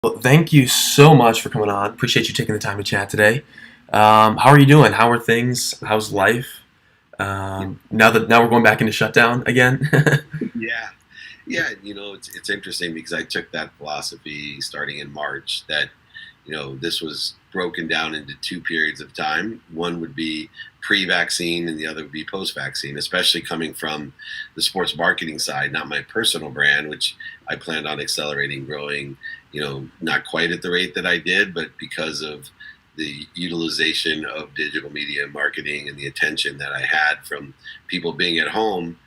Well, thank you so much for coming on. Appreciate you taking the time to chat today. How are you doing? How are things? How's life? Now we're going back into shutdown again. Yeah, yeah. It's interesting because I took that philosophy starting in March that this was broken down into two periods of time. One would be pre-vaccine, and the other would be post-vaccine. Especially coming from the sports marketing side, not my personal brand, which I planned on accelerating, growing. Not quite at the rate that I did, but because of the utilization of digital media and marketing and the attention that I had from people being at home,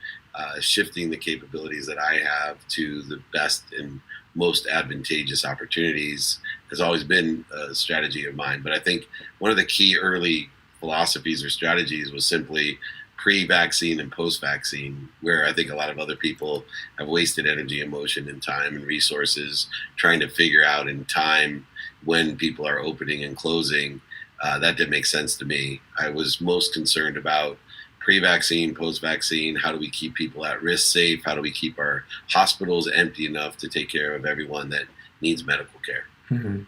shifting the capabilities that I have to the best and most advantageous opportunities has always been a strategy of mine. But I think one of the key early philosophies or strategies was simply pre-vaccine and post-vaccine, where I think a lot of other people have wasted energy, emotion, and time and resources trying to figure out in time when people are opening and closing. That didn't make sense to me. I was most concerned about pre-vaccine, post-vaccine. How do we keep people at risk safe? How do we keep our hospitals empty enough to take care of everyone that needs medical care? hmm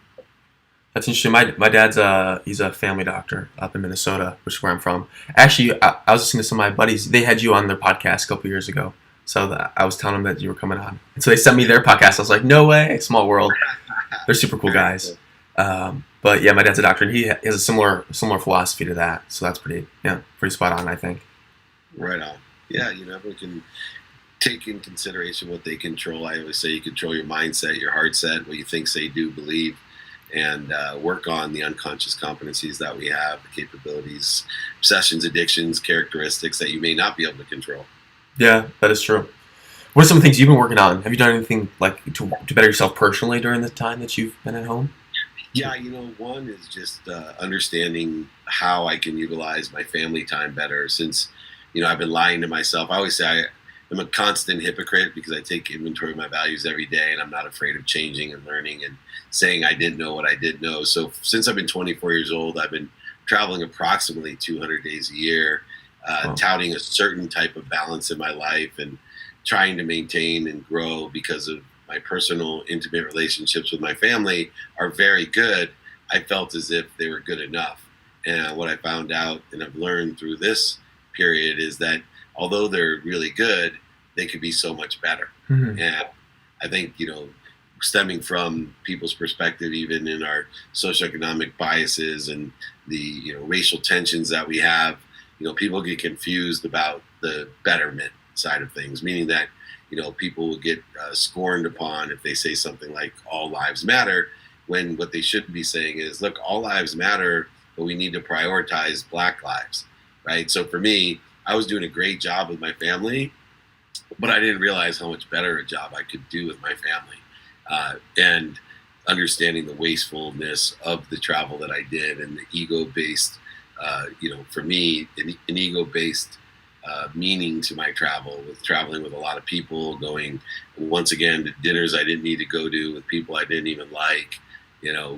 That's interesting. My dad's he's a family doctor up in Minnesota, which is where I'm from. Actually, I was listening to some of my buddies. They had you on their podcast a couple years ago. So I was telling them that you were coming on. And so they sent me their podcast. I was like, no way, small world. They're super cool Very guys. cool. But yeah, my dad's a doctor, and he has a similar philosophy to that. So that's pretty spot on, I think. Right on. Yeah, we can take in consideration what they control. I always say you control your mindset, your heart set, what you think, say, do, believe, and work on the unconscious competencies that we have, the capabilities, obsessions, addictions, characteristics that you may not be able to control. Yeah, that is true. What are some things you've been working on? Have you done anything like to better yourself personally during the time that you've been at home? Yeah, one is just understanding how I can utilize my family time better since, I've been lying to myself. I always say I'm a constant hypocrite because I take inventory of my values every day and I'm not afraid of changing and learning and saying I didn't know what I did know. So since I've been 24 years old, I've been traveling approximately 200 days a year, Well, touting a certain type of balance in my life and trying to maintain and grow because of my personal intimate relationships with my family are very good. I felt as if they were good enough. And what I found out and I've learned through this period is that although they're really good, they could be so much better. hmm And I think, stemming from people's perspective, even in our socioeconomic biases and the, racial tensions that we have, people get confused about the betterment side of things, meaning that, people will get scorned upon if they say something like all lives matter, when what they should be saying is, look, all lives matter, but we need to prioritize Black lives, right? So for me, I was doing a great job with my family, but I didn't realize how much better a job I could do with my family. And understanding the wastefulness of the travel that I did and the ego based, for me, an ego based meaning to my travel, with traveling with a lot of people, going once again to dinners I didn't need to go to with people I didn't even like,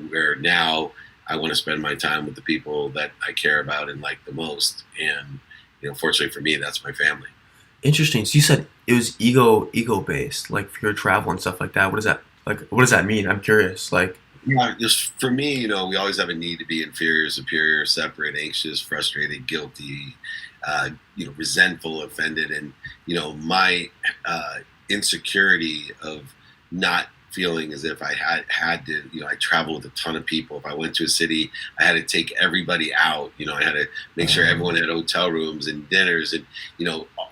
where now I want to spend my time with the people that I care about and like the most. And, fortunately for me, that's my family. Interesting. So you said it was ego based, like for your travel and stuff like that. What does that mean? I'm curious. Like, Yeah, just for me, we always have a need to be inferior, superior, separate, anxious, frustrated, guilty, resentful, offended, and my insecurity of not feeling as if I had to. I travel with a ton of people. If I went to a city, I had to take everybody out. I had to make sure everyone had hotel rooms and dinners, and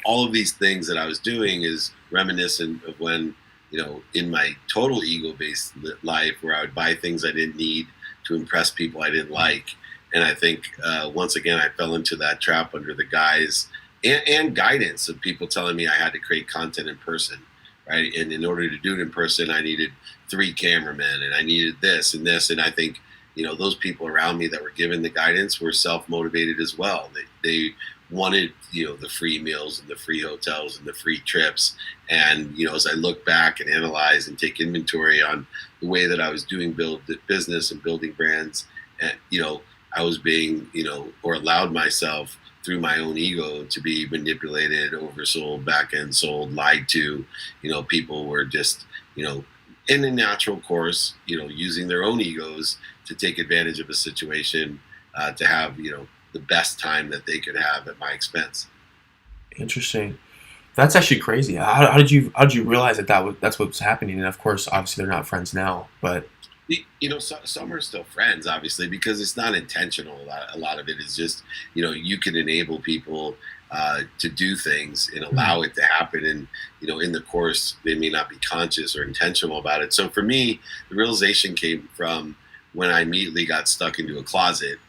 all of these things that I was doing is reminiscent of when in my total ego-based life, where I would buy things I didn't need to impress people I didn't like. And I think once again, I fell into that trap under the guise and guidance of people telling me I had to create content in person, right? And in order to do it in person, I needed 3 cameramen and I needed this and this. And I think, those people around me that were given the guidance were self-motivated as well. They wanted, the free meals and the free hotels and the free trips. And, as I look back and analyze and take inventory on the way that I was doing build business and building brands, and, I was being, or allowed myself through my own ego to be manipulated, oversold, back end sold, lied to. People were just, in a natural course, using their own egos to take advantage of a situation, to have, the best time that they could have at my expense. Interesting. That's actually crazy. How did you realize that's what's happening? And of course, obviously, they're not friends now, but Some are still friends, obviously, because it's not intentional. A lot of it is just, you can enable people to do things and allow it to happen. And, in the course, they may not be conscious or intentional about it. So for me, the realization came from when I immediately got stuck into a closet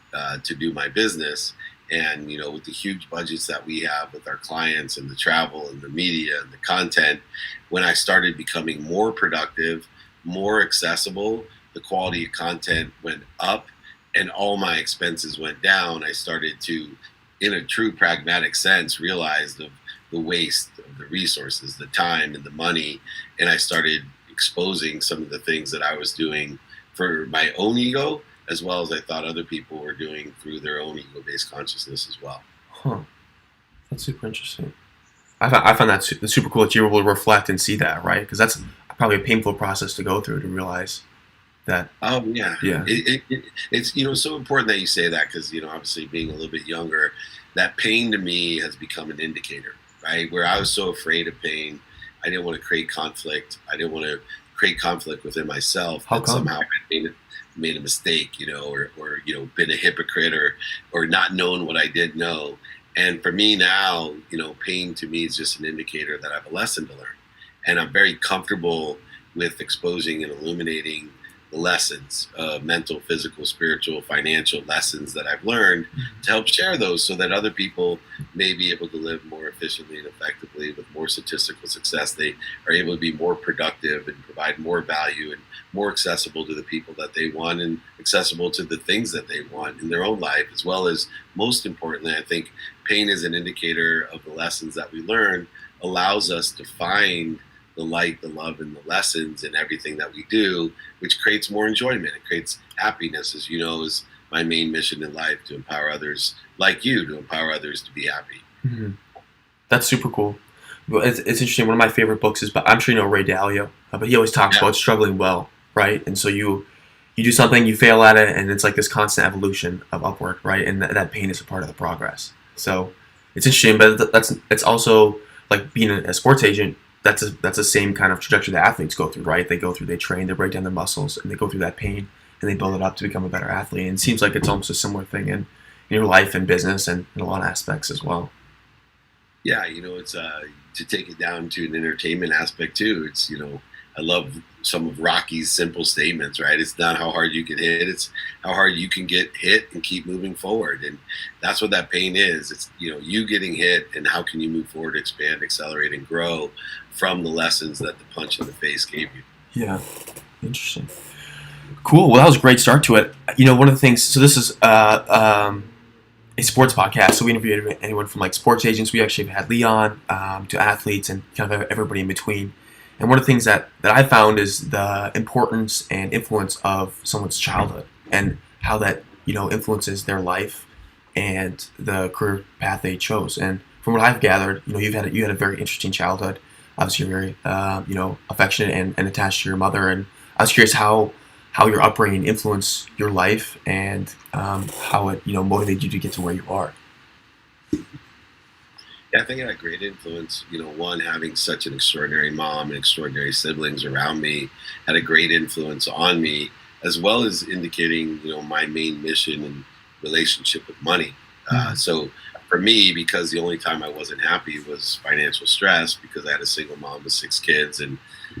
to do my business. And, with the huge budgets that we have with our clients and the travel and the media and the content, when I started becoming more productive, more accessible, the quality of content went up and all my expenses went down. I started to, in a true pragmatic sense, realize the waste of the resources, the time and the money. And I started exposing some of the things that I was doing for my own ego, as well as I thought other people were doing through their own ego-based consciousness as well. huh? That's super interesting. I found that super cool that you were able to reflect and see that, right? Because that's probably a painful process to go through to realize that. Oh yeah, Yeah. it's so important that you say that, because obviously being a little bit younger, that pain to me has become an indicator, right? Where I was so afraid of pain, I didn't want to create conflict. I didn't want to create conflict within myself How that come? somehow I made a mistake, or been a hypocrite, or not known what I did know. And for me now, pain to me is just an indicator that I have a lesson to learn, and I'm very comfortable with exposing and illuminating the lessons, mental, physical, spiritual, financial lessons that I've learned, to help share those so that other people may be able to live more efficiently and effectively with more statistical success. They are able to be more productive and provide more value and more accessible to the people that they want and accessible to the things that they want in their own life, as well as, most importantly, I think pain is an indicator of the lessons that we learn, allows us to find the light, the love, and the lessons in everything that we do, which creates more enjoyment. It creates happiness, as you know, is my main mission in life, to empower others like you, to empower others to be happy. Hmm. That's super cool. Well, it's interesting. One of my favorite books is, but I'm sure you know Ray Dalio, but he always talks Yeah. about struggling well, right? And so you do something, you fail at it, and it's like this constant evolution of upward, right? And that pain is a part of the progress. So it's interesting, but it's also like being a sports agent. That's the same kind of trajectory that athletes go through, right? They train, they break down their muscles, and they go through that pain, and they build it up to become a better athlete. And it seems like it's almost a similar thing in your life and business and in a lot of aspects as well. Yeah, it's to take it down to an entertainment aspect too. It's I love some of Rocky's simple statements, right? It's not how hard you can hit, it's how hard you can get hit and keep moving forward. And that's what that pain is. It's you getting hit, and how can you move forward, expand, accelerate, and grow from the lessons that the punch in the face gave you. Yeah, interesting. Cool. Well, that was a great start to it. One of the things. So this is a sports podcast. So we interviewed anyone from like sports agents. We actually have had Leigh on, to athletes and kind of everybody in between. And one of the things that I found is the importance and influence of someone's childhood and how that influences their life and the career path they chose. And from what I've gathered, you had a very interesting childhood. Obviously, you're very affectionate and attached to your mother. And I was curious how your upbringing influenced your life and how it motivated you to get to where you are. Yeah, I think I had a great influence. One, having such an extraordinary mom and extraordinary siblings around me had a great influence on me, as well as indicating, my main mission and relationship with money. So for me, because the only time I wasn't happy was financial stress, because I had a single mom with 6 kids, and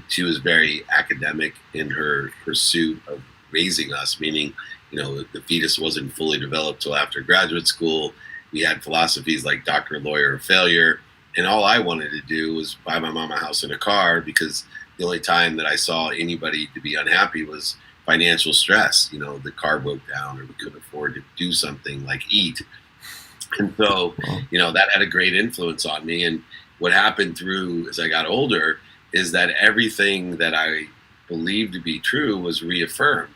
she was very academic in her pursuit of raising us, meaning, the fetus wasn't fully developed till after graduate school. We had philosophies like doctor, lawyer, or failure. And all I wanted to do was buy my mom a house and a car, because the only time that I saw anybody to be unhappy was financial stress. The car broke down, or we couldn't afford to do something like eat. And so, that had a great influence on me. And what happened through as I got older is that everything that I believed to be true was reaffirmed.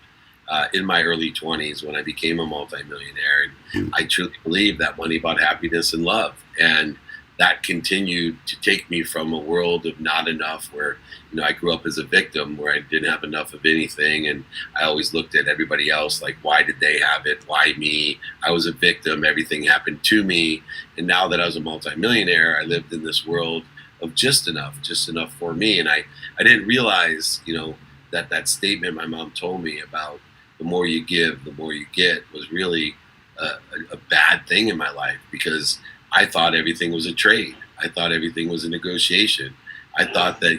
In my early 20s, when I became a multimillionaire, and I truly believed that money bought happiness and love, and that continued to take me from a world of not enough, where I grew up as a victim, where I didn't have enough of anything, and I always looked at everybody else like, why did they have it, why me? I was a victim, everything happened to me. And now that I was a multimillionaire, I lived in this world of just enough for me. And I didn't realize, that statement my mom told me about the more you give, the more you get, was really a bad thing in my life, because I thought everything was a trade. I thought everything was a negotiation. I thought that,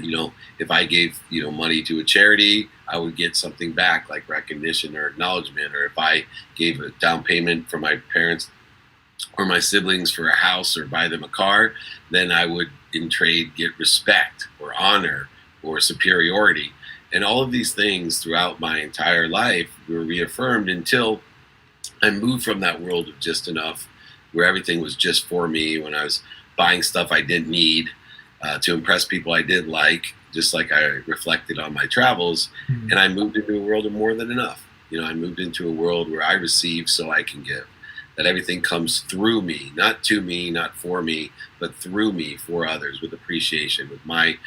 if I gave, money to a charity, I would get something back, like recognition or acknowledgement. Or if I gave a down payment for my parents or my siblings for a house or buy them a car, then I would in trade get respect or honor or superiority. And all of these things throughout my entire life were reaffirmed until I moved from that world of just enough, where everything was just for me, when I was buying stuff I didn't need to impress people I did like, just like I reflected on my travels. Mm-hmm. And I moved into a world of more than enough. I moved into a world where I receive so I can give. That everything comes through me, not to me, not for me, but through me for others, with appreciation, with my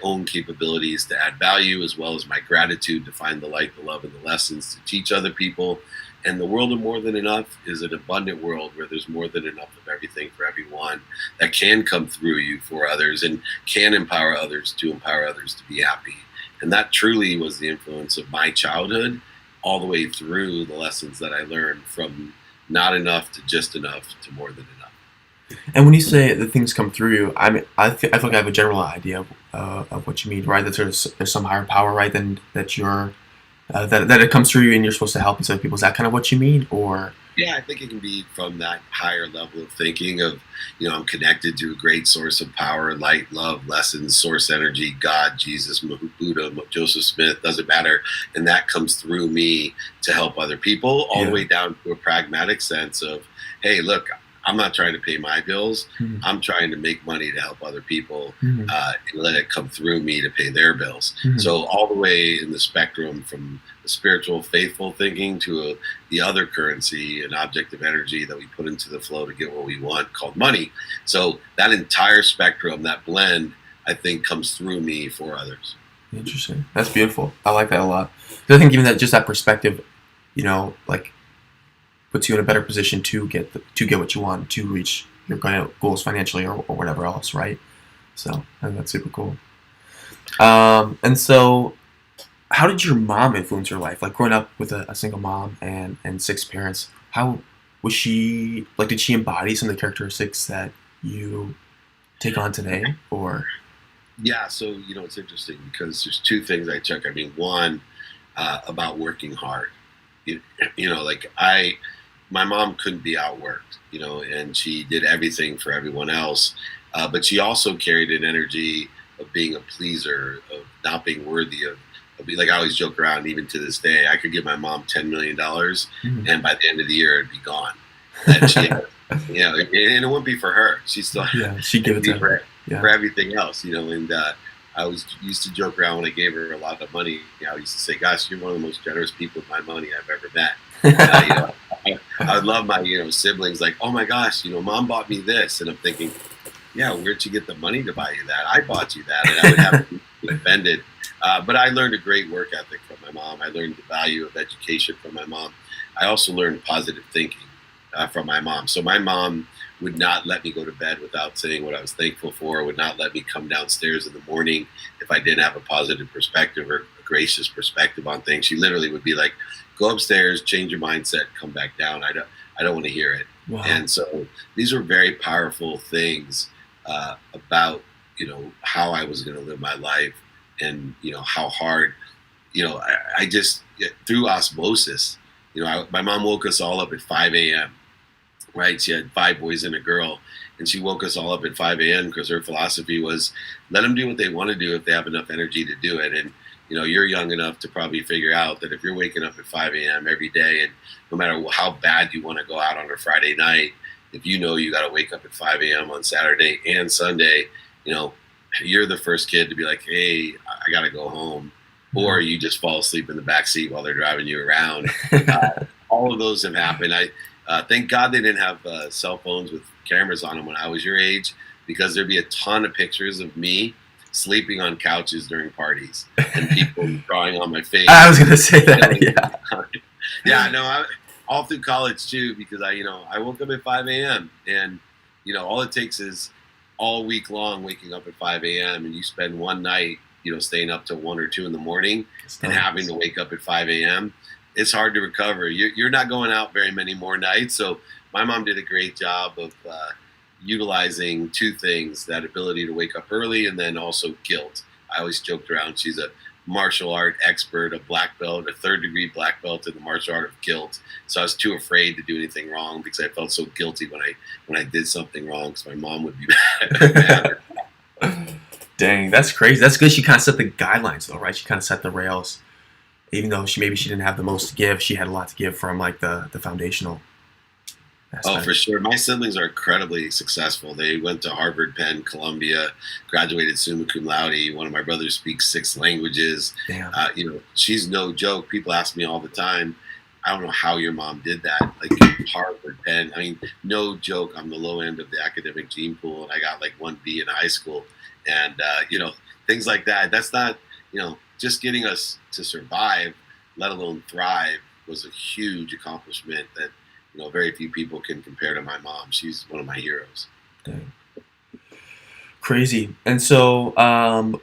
own capabilities to add value, as well as my gratitude to find the light, the love, and the lessons to teach other people. And the world of more than enough is an abundant world where there's more than enough of everything for everyone, that can come through you for others and can empower others to be happy. And that truly was the influence of my childhood, all the way through the lessons that I learned from not enough to just enough to more than enough. And when you say that things come through you, I feel like I have a general idea of what you mean, right? That there's some higher power, right? Then that you're that it comes through you and you're supposed to help these other people. Is that kind of what you mean, or? Yeah, I think it can be from that higher level of thinking of, I'm connected to a great source of power, light, love, lessons, source energy, God, Jesus, Buddha, Joseph Smith, doesn't matter. And that comes through me to help other people, all the way down to a pragmatic sense of, hey, look, I'm not trying to pay my bills. Mm-hmm. I'm trying to make money to help other people, and let it come through me to pay their bills. Mm-hmm. So all the way in the spectrum, from the spiritual, faithful thinking to the other currency, an object of energy that we put into the flow to get what we want, called money. So that entire spectrum, that blend, I think comes through me for others. Interesting. That's beautiful. I like that a lot. I think even that perspective, like, puts you in a better position to get what you want, to reach your goals financially or whatever else, right? So I think that's super cool. And so, how did your mom influence your life? Like, growing up with a single mom and 6 parents, how was she? Like, did she embody some of the characteristics that you take on today, or? Yeah, so it's interesting because there's 2 things I took. I mean, one, about working hard. My mom couldn't be outworked, and she did everything for everyone else. But she also carried an energy of being a pleaser, of not being worthy of like, I always joke around, even to this day, I could give my mom $10 million, and by the end of the year, it'd be gone. And she, and it wouldn't be for her. She still, she'd give it to her for everything else, and I used to joke around when I gave her a lot of money. I used to say, "Gosh, you're one of the most generous people with my money I've ever met." I would love my siblings, like, "Oh my gosh, mom bought me this," and I'm thinking, "Yeah, where'd you get the money to buy you that? I bought you that," and I would have to be offended. But I learned a great work ethic from my mom. I learned the value of education from my mom. I also learned positive thinking from my mom. So my mom would not let me go to bed without saying what I was thankful for, would not let me come downstairs in the morning if I didn't have a positive perspective or a gracious perspective on things. She literally would be like, "Go upstairs, change your mindset, come back down. I don't want to hear it." Wow. And so these were very powerful things about, how I was going to live my life, and, how hard, I just, through osmosis, my mom woke us all up at 5 a.m., right? She had 5 boys and a girl, and she woke us all up at 5 a.m. because her philosophy was, let them do what they want to do if they have enough energy to do it. And, you're young enough to probably figure out that if you're waking up at 5 a.m. every day, and no matter how bad you want to go out on a Friday night, if you got to wake up at 5 a.m. on Saturday and Sunday, you're the first kid to be like, "Hey, I got to go home." Or you just fall asleep in the back seat while they're driving you around. All of those have happened. Thank God they didn't have cell phones with cameras on them when I was your age, because there'd be a ton of pictures of me sleeping on couches during parties and people drawing on my face. I was gonna say that. Yeah. Yeah, no, all through college too, because I woke up at 5 a.m. and all it takes is all week long waking up at 5 a.m. and you spend one night staying up till 1 or 2 in the morning and having to wake up at 5 a.m. It's hard to recover. You're not going out very many more nights. So my mom did a great job of utilizing two things: that ability to wake up early, and then also guilt. I always joked around, she's a martial art expert, a black belt, a third-degree black belt in the martial art of guilt. So I was too afraid to do anything wrong because I felt so guilty when I did something wrong, because my mom would be mad. Dang, that's crazy. That's good. She kind of set the guidelines, though, right? She kind of set the rails. Even though she didn't have the most to give, she had a lot to give from like the foundational aspect. Oh, for sure. My siblings are incredibly successful. They went to Harvard, Penn, Columbia, graduated summa cum laude. One of my brothers speaks 6 languages. Damn. She's no joke. People ask me all the time, I don't know how your mom did that. Like Harvard, Penn. I mean, no joke. I'm the low end of the academic gene pool, and I got like 1B in high school. And, things like that. That's not, just getting us to survive, let alone thrive, was a huge accomplishment that, very few people can compare to my mom. She's one of my heroes. Dang. Crazy. And so,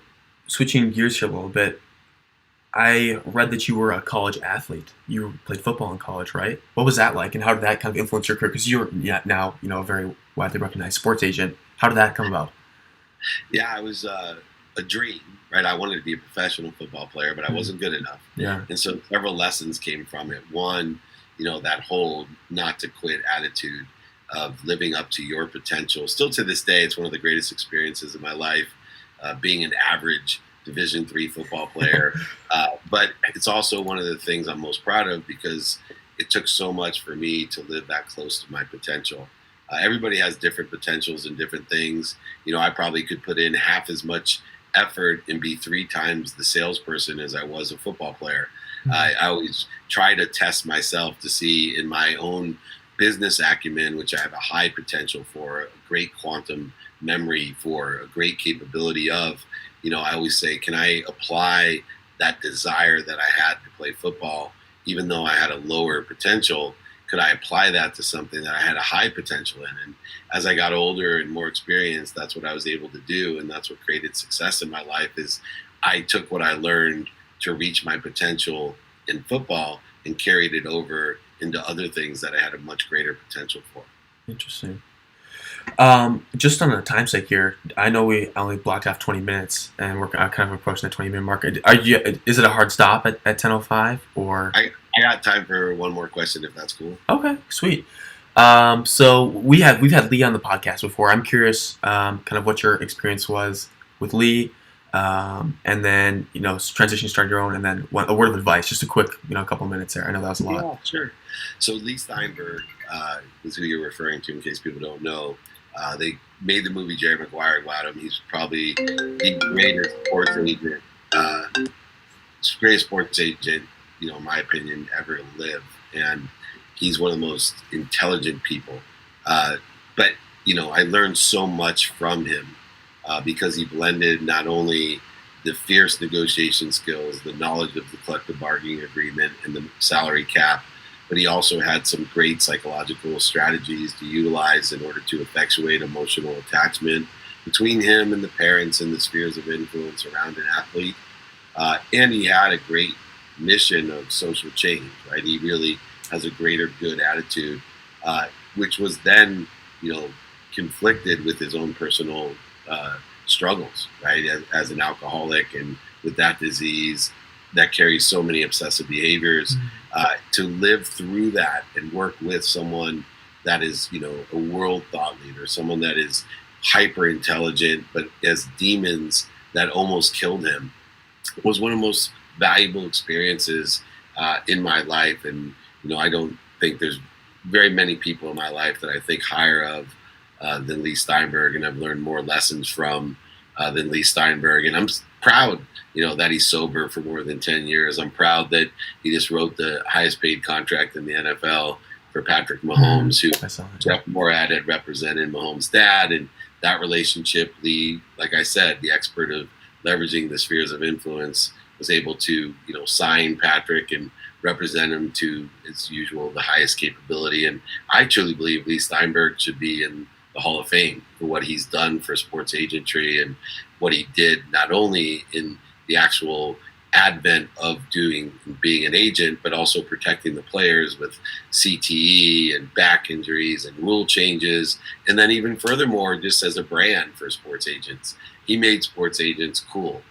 switching gears here a little bit, I read that you were a college athlete. You played football in college, right? What was that like, and how did that kind of influence your career? Because you're now, a very widely recognized sports agent. How did that come about? Yeah, it was a dream, right? I wanted to be a professional football player, but I wasn't good enough. Yeah. And so several lessons came from it. One, that whole not to quit attitude of living up to your potential. Still to this day, it's one of the greatest experiences of my life, being an average Division III football player. But it's also one of the things I'm most proud of, because it took so much for me to live that close to my potential. Everybody has different potentials and different things. I probably could put in half as much effort and be 3 times the salesperson as I was a football player. I always try to test myself to see in my own business acumen, which I have a high potential for, a great quantum memory for, a great capability of. I always say, can I apply that desire that I had to play football, even though I had a lower potential? Could I apply that to something that I had a high potential in? And as I got older and more experienced, that's what I was able to do. And that's what created success in my life, is I took what I learned to reach my potential in football and carried it over into other things that I had a much greater potential for. Interesting. Just on the time sake here, I know we only blocked off 20 minutes, and we're kind of approaching the 20-minute mark. Is it a hard stop at 10:05, or? I got time for one more question, if that's cool. Okay, sweet. So we've had Leigh on the podcast before. I'm curious, kind of what your experience was with Leigh, and then transition, start your own, and then a word of advice. Just a quick, a couple minutes there. I know that was a lot. Yeah, sure. So Leigh Steinberg is who you're referring to, in case people don't know. They made the movie Jerry Maguire about him. He's probably the greatest sports agent, in my opinion, ever live. And he's one of the most intelligent people. But I learned so much from him because he blended not only the fierce negotiation skills, the knowledge of the collective bargaining agreement and the salary cap, but he also had some great psychological strategies to utilize in order to effectuate emotional attachment between him and the parents and the spheres of influence around an athlete. And he had a great mission of social change, right? He really has a greater good attitude, which was then, conflicted with his own personal struggles, right? As an alcoholic and with that disease that carries so many obsessive behaviors, to live through that and work with someone that is, a world thought leader, someone that is hyper intelligent, but has demons that almost killed him, was one of the most valuable experiences in my life. And, I don't think there's very many people in my life that I think higher of than Leigh Steinberg, and I've learned more lessons from than Leigh Steinberg. And I'm proud, that he's sober for more than 10 years. I'm proud that he just wrote the highest paid contract in the NFL for Patrick Mahomes, who I saw that. Jeff Morad had represented Mahomes' dad, and that relationship, Leigh, like I said, the expert of leveraging the spheres of influence, was able to, sign Patrick and represent him to, as usual, the highest capability. And I truly believe Leigh Steinberg should be in the Hall of Fame for what he's done for sports agentry and what he did not only in the actual advent of being an agent, but also protecting the players with CTE and back injuries and rule changes. And then even furthermore, just as a brand for sports agents, he made sports agents cool.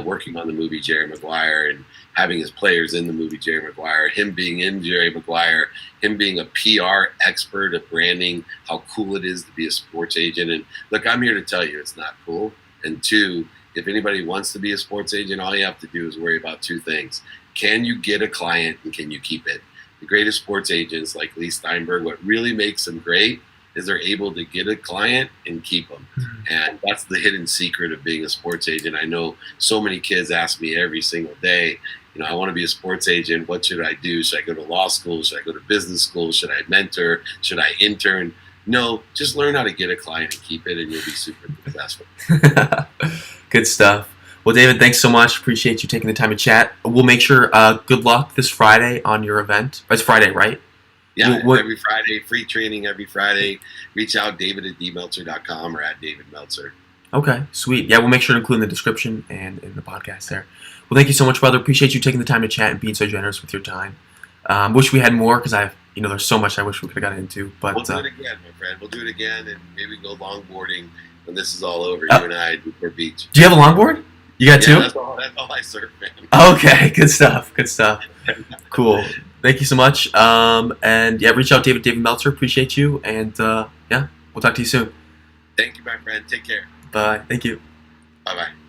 Working on the movie Jerry Maguire and having his players in the movie Jerry Maguire, him being in Jerry Maguire, him being a PR expert of branding, how cool it is to be a sports agent. And look, I'm here to tell you it's not cool. And two, if anybody wants to be a sports agent, all you have to do is worry about two things. Can you get a client and can you keep it? The greatest sports agents like Leigh Steinberg, what really makes them great is they're able to get a client and keep them. And that's the hidden secret of being a sports agent. I know so many kids ask me every single day, I want to be a sports agent. What should I do? Should I go to law school? Should I go to business school? Should I mentor? Should I intern? No, just learn how to get a client and keep it, and you'll be super successful. Good stuff. Well, David, thanks so much. Appreciate you taking the time to chat. We'll make sure, good luck this Friday on your event. It's Friday, right? Yeah, every Friday, free training every Friday. Reach out, david@dmeltzer.com or @davidmeltzer. Okay, sweet. Yeah, we'll make sure to include in the description and in the podcast there. Well, thank you so much, brother. Appreciate you taking the time to chat and being so generous with your time. Wish we had more because there's so much I wish we could have gotten into. But we'll do it again, my friend. We'll do it again, and maybe go longboarding when this is all over. You and I at Newport Beach. Do you have a longboard? You got two? That's all I surf, man. Okay, good stuff. Good stuff. Cool. Thank you so much. And yeah, reach out, David Meltzer. Appreciate you. And yeah, we'll talk to you soon. Thank you, my friend. Take care. Bye. Thank you. Bye-bye.